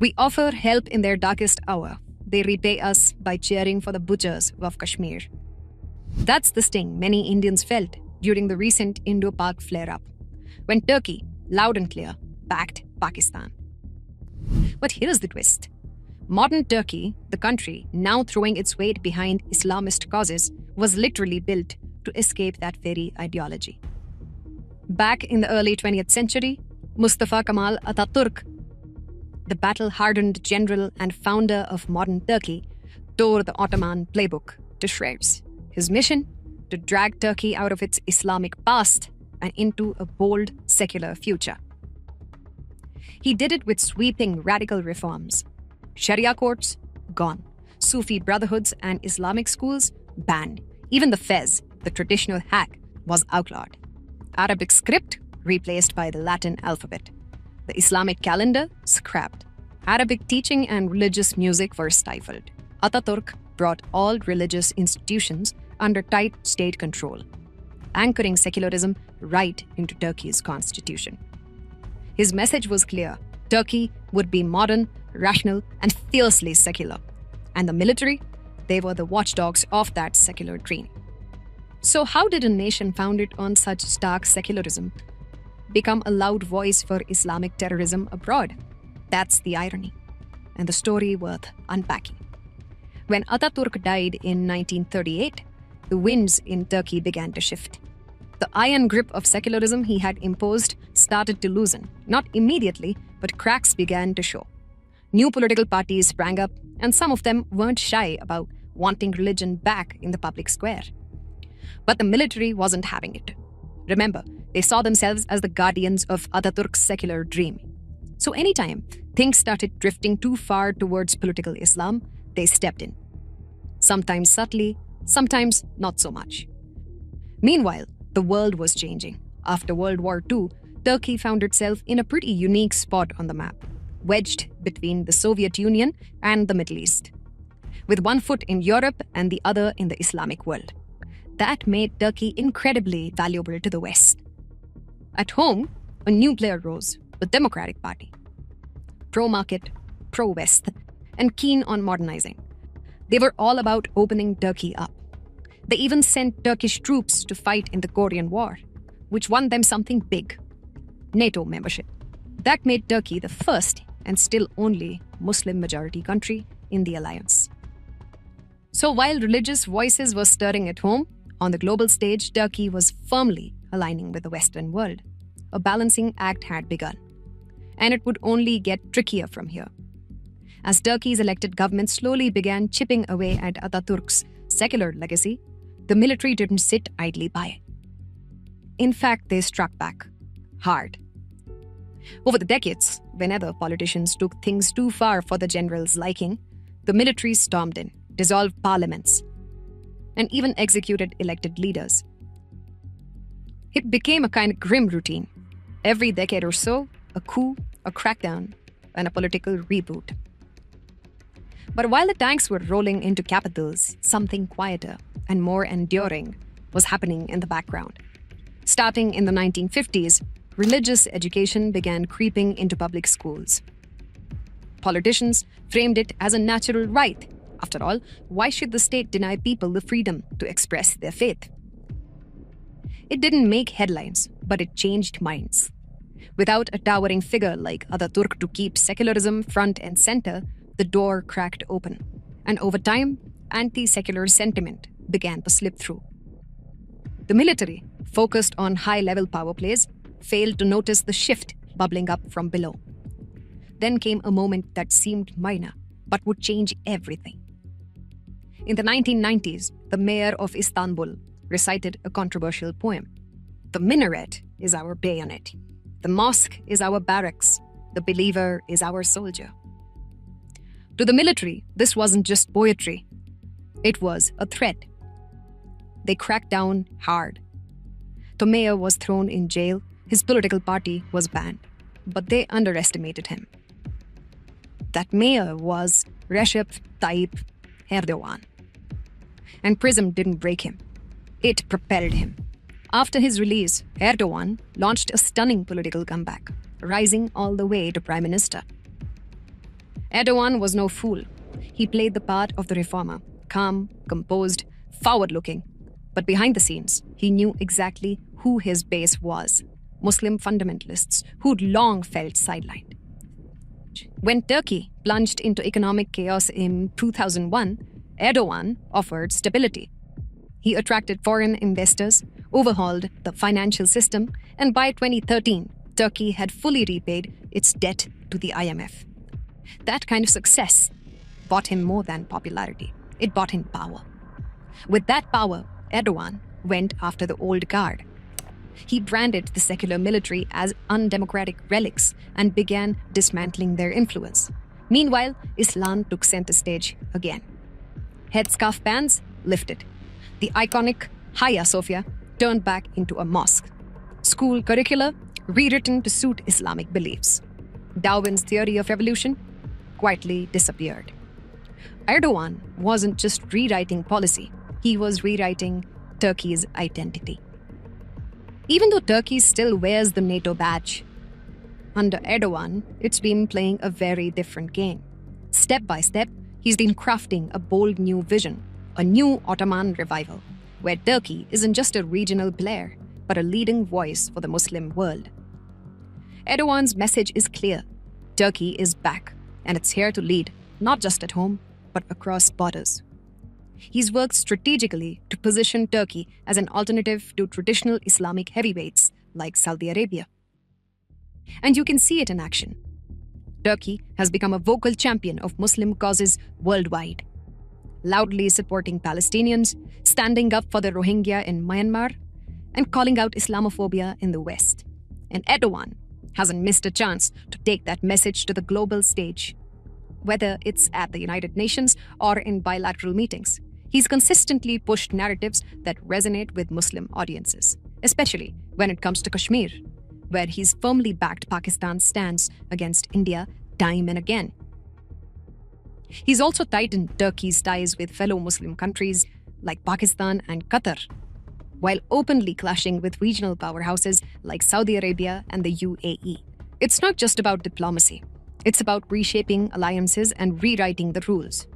We offer help in their darkest hour. They repay us by cheering for the butchers of Kashmir. That's the sting many Indians felt during the recent Indo-Pak flare-up, when Turkey, loud and clear, backed Pakistan. But here's the twist. Modern Turkey, the country now throwing its weight behind Islamist causes, was literally built to escape that very ideology. Back in the early 20th century, Mustafa Kemal Atatürk, the battle-hardened general and founder of modern Turkey, tore the Ottoman playbook to shreds. His mission? To drag Turkey out of its Islamic past and into a bold, secular future. He did it with sweeping radical reforms. Sharia courts? Gone. Sufi brotherhoods and Islamic schools? Banned. Even the fez, the traditional hack, was outlawed. Arabic script? Replaced by the Latin alphabet. The Islamic calendar? Scrapped. Arabic teaching and religious music were stifled. Ataturk brought all religious institutions under tight state control, anchoring secularism right into Turkey's constitution. His message was clear. Turkey would be modern, rational, and fiercely secular. And the military? They were the watchdogs of that secular dream. So how did a nation founded on such stark secularism become a loud voice for Islamic terrorism abroad? That's the irony, and the story worth unpacking. When Ataturk died in 1938, the winds in Turkey began to shift. The iron grip of secularism he had imposed started to loosen, not immediately, but cracks began to show. New political parties sprang up, and some of them weren't shy about wanting religion back in the public square. But the military wasn't having it. Remember, they saw themselves as the guardians of Ataturk's secular dream. So anytime things started drifting too far towards political Islam, they stepped in. Sometimes subtly, sometimes not so much. Meanwhile, the world was changing. After World War II, Turkey found itself in a pretty unique spot on the map, wedged between the Soviet Union and the Middle East, with one foot in Europe and the other in the Islamic world. That made Turkey incredibly valuable to the West. At home, a new player rose, the Democratic Party. Pro-market, pro-West, and keen on modernizing. They were all about opening Turkey up. They even sent Turkish troops to fight in the Korean War, which won them something big: NATO membership. That made Turkey the first and still only Muslim-majority country in the alliance. So while religious voices were stirring at home, on the global stage, Turkey was firmly aligning with the Western world. A balancing act had begun. And it would only get trickier from here. As Turkey's elected government slowly began chipping away at Ataturk's secular legacy, the military didn't sit idly by. In fact, they struck back. Hard. Over the decades, whenever politicians took things too far for the general's liking, the military stormed in, dissolved parliaments, and even executed elected leaders. It became a kind of grim routine. Every decade or so, a coup, a crackdown, and a political reboot. But while the tanks were rolling into capitals, something quieter and more enduring was happening in the background. Starting in the 1950s, religious education began creeping into public schools. Politicians framed it as a natural right. After all, why should the state deny people the freedom to express their faith? It didn't make headlines, but it changed minds. Without a towering figure like Ataturk to keep secularism front and center, the door cracked open. And over time, anti-secular sentiment began to slip through. The military, focused on high-level power plays, failed to notice the shift bubbling up from below. Then came a moment that seemed minor, but would change everything. In the 1990s, the mayor of Istanbul recited a controversial poem. The minaret is our bayonet. The mosque is our barracks. The believer is our soldier. To the military, this wasn't just poetry. It was a threat. They cracked down hard. The mayor was thrown in jail. His political party was banned. But they underestimated him. That mayor was Recep Tayyip Erdoğan. And PRISM didn't break him. It propelled him. After his release, Erdoğan launched a stunning political comeback, rising all the way to prime minister. Erdoğan was no fool. He played the part of the reformer, calm, composed, forward-looking. But behind the scenes, he knew exactly who his base was: Muslim fundamentalists who'd long felt sidelined. When Turkey plunged into economic chaos in 2001, Erdoğan offered stability. He attracted foreign investors, overhauled the financial system, and by 2013, Turkey had fully repaid its debt to the IMF. That kind of success bought him more than popularity. It bought him power. With that power, Erdoğan went after the old guard. He branded the secular military as undemocratic relics and began dismantling their influence. Meanwhile, Islam took center stage again. Headscarf bans lifted. The iconic Hagia Sophia turned back into a mosque. School curricula rewritten to suit Islamic beliefs. Darwin's theory of evolution quietly disappeared. Erdoğan wasn't just rewriting policy, he was rewriting Turkey's identity. Even though Turkey still wears the NATO badge, under Erdoğan, it's been playing a very different game. Step by step, he's been crafting a bold new vision, a new Ottoman revival, where Turkey isn't just a regional player, but a leading voice for the Muslim world. Erdoğan's message is clear. Turkey is back, and it's here to lead, not just at home, but across borders. He's worked strategically to position Turkey as an alternative to traditional Islamic heavyweights like Saudi Arabia. And you can see it in action. Turkey has become a vocal champion of Muslim causes worldwide, loudly supporting Palestinians, standing up for the Rohingya in Myanmar, and calling out Islamophobia in the West. And Erdoğan hasn't missed a chance to take that message to the global stage. Whether it's at the United Nations or in bilateral meetings, he's consistently pushed narratives that resonate with Muslim audiences, especially when it comes to Kashmir, where he's firmly backed Pakistan's stance against India time and again. He's also tightened Turkey's ties with fellow Muslim countries like Pakistan and Qatar, while openly clashing with regional powerhouses like Saudi Arabia and the UAE. It's not just about diplomacy. It's about reshaping alliances and rewriting the rules.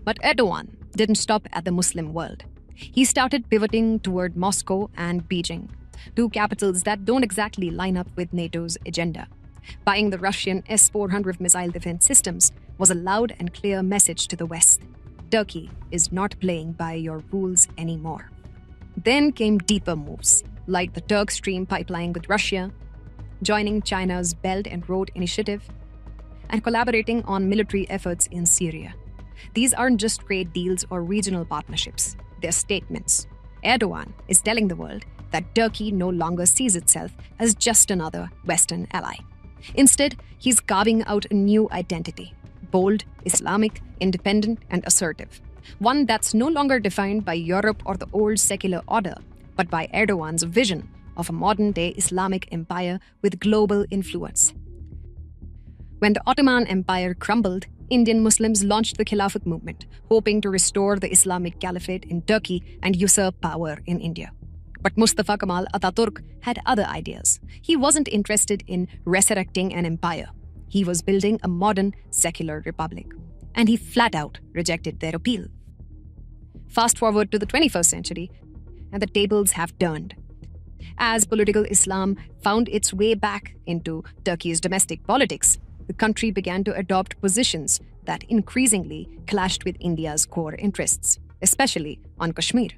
But Erdoğan didn't stop at the Muslim world. He started pivoting toward Moscow and Beijing, two capitals that don't exactly line up with NATO's agenda. Buying the Russian S-400 missile defense systems was a loud and clear message to the West. Turkey is not playing by your rules anymore. Then came deeper moves, like the Turk Stream pipeline with Russia, joining China's Belt and Road Initiative, and collaborating on military efforts in Syria. These aren't just trade deals or regional partnerships, they're statements. Erdoğan is telling the world that Turkey no longer sees itself as just another Western ally. Instead, he's carving out a new identity: bold, Islamic, independent, and assertive. One that's no longer defined by Europe or the old secular order, but by Erdoğan's vision of a modern-day Islamic empire with global influence. When the Ottoman Empire crumbled, Indian Muslims launched the Khilafat movement, hoping to restore the Islamic Caliphate in Turkey and usurp power in India. But Mustafa Kemal Atatürk had other ideas. He wasn't interested in resurrecting an empire. He was building a modern, secular republic. And he flat out rejected their appeal. Fast forward to the 21st century, and the tables have turned. As political Islam found its way back into Turkey's domestic politics, the country began to adopt positions that increasingly clashed with India's core interests, especially on Kashmir.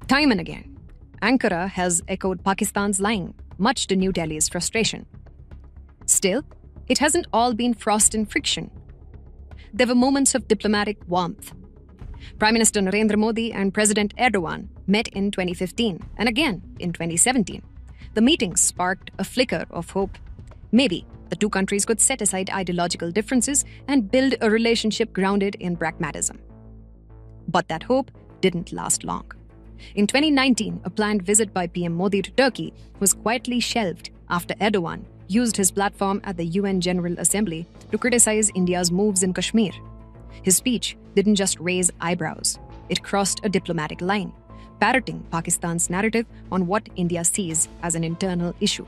Time and again, Ankara has echoed Pakistan's line, much to New Delhi's frustration. Still, it hasn't all been frost and friction. There were moments of diplomatic warmth. Prime Minister Narendra Modi and President Erdoğan met in 2015 and again in 2017. The meetings sparked a flicker of hope. Maybe the two countries could set aside ideological differences and build a relationship grounded in pragmatism. But that hope didn't last long. In 2019, a planned visit by PM Modi to Turkey was quietly shelved after Erdoğan used his platform at the UN General Assembly to criticize India's moves in Kashmir. His speech didn't just raise eyebrows, it crossed a diplomatic line, parroting Pakistan's narrative on what India sees as an internal issue.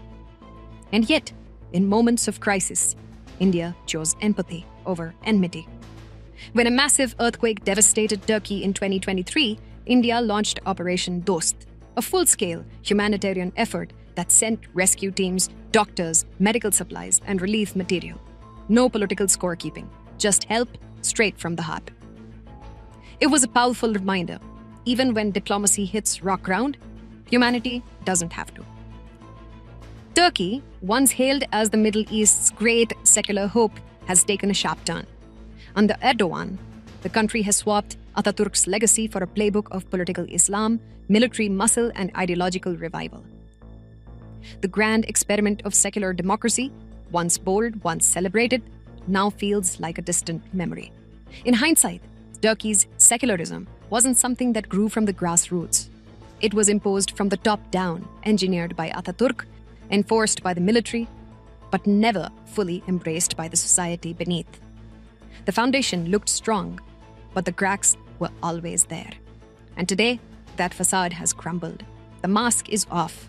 And yet, in moments of crisis, India chose empathy over enmity. When a massive earthquake devastated Turkey in 2023, India launched Operation Dost, a full-scale humanitarian effort that sent rescue teams, doctors, medical supplies, and relief material. No political scorekeeping, just help straight from the heart. It was a powerful reminder, even when diplomacy hits rock ground, humanity doesn't have to. Turkey, once hailed as the Middle East's great secular hope, has taken a sharp turn. Under Erdoğan, the country has swapped Atatürk's legacy for a playbook of political Islam, military muscle, and ideological revival. The grand experiment of secular democracy, once bold, once celebrated, now feels like a distant memory. In hindsight, Turkey's secularism wasn't something that grew from the grassroots. It was imposed from the top down, engineered by Atatürk, enforced by the military, but never fully embraced by the society beneath. The foundation looked strong, but the cracks were always there. And today, that facade has crumbled. The mask is off.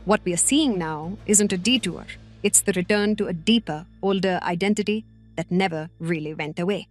What we are seeing now isn't a detour. It's the return to a deeper, older identity that never really went away.